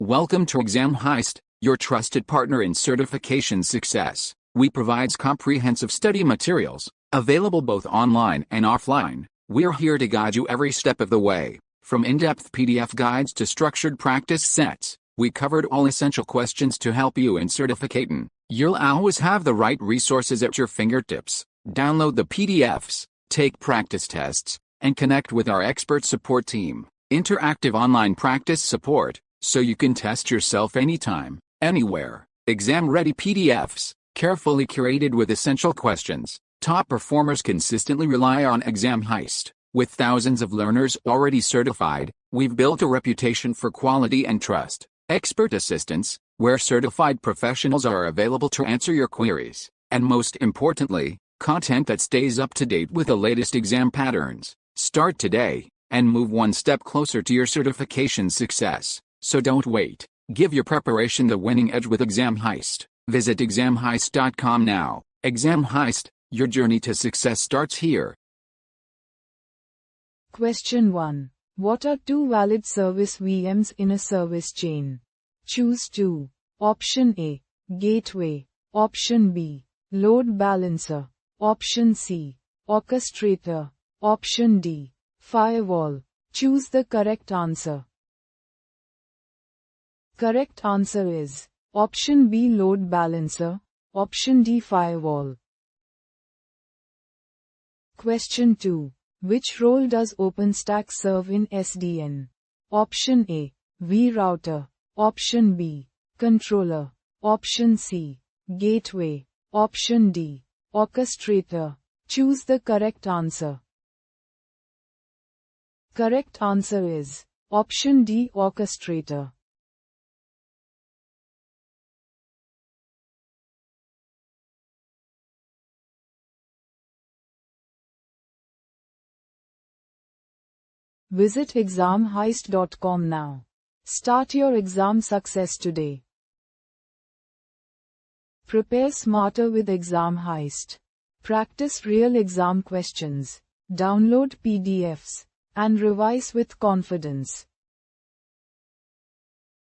Welcome to Exam Heist, your trusted partner in certification success. We provide comprehensive study materials, available both online and offline. We're here to guide you every step of the way. From in-depth PDF guides to structured practice sets, we covered all essential questions to help you in certificating. You'll always have the right resources at your fingertips. Download the PDFs, take practice tests, and connect with our expert support team. Interactive online practice support, so you can test yourself anytime, anywhere. Exam-ready PDFs, carefully curated with essential questions. Top performers consistently rely on Exam Heist. With thousands of learners already certified, we've built a reputation for quality and trust. Expert assistance, where certified professionals are available to answer your queries. And most importantly, content that stays up to date with the latest exam patterns. Start today, and move one step closer to your certification success. So don't wait. Give your preparation the winning edge with Exam Heist. Visit examheist.com now. Exam Heist, your journey to success starts here. Question 1. What are two valid service VMs in a service chain? Choose 2. Option A, gateway. Option B, load balancer. Option C, orchestrator. Option D, firewall. Choose the correct answer. Correct answer is option B, load balancer. Option D, firewall. Question 2. Which role does OpenStack serve in SDN? Option A, vRouter. Option B, controller. Option C, gateway. Option D, orchestrator. Choose the correct answer. Correct answer is option D, orchestrator. Visit examheist.com now. Start your exam success today. Prepare smarter with Exam Heist. Practice real exam questions. Download PDFs and revise with confidence.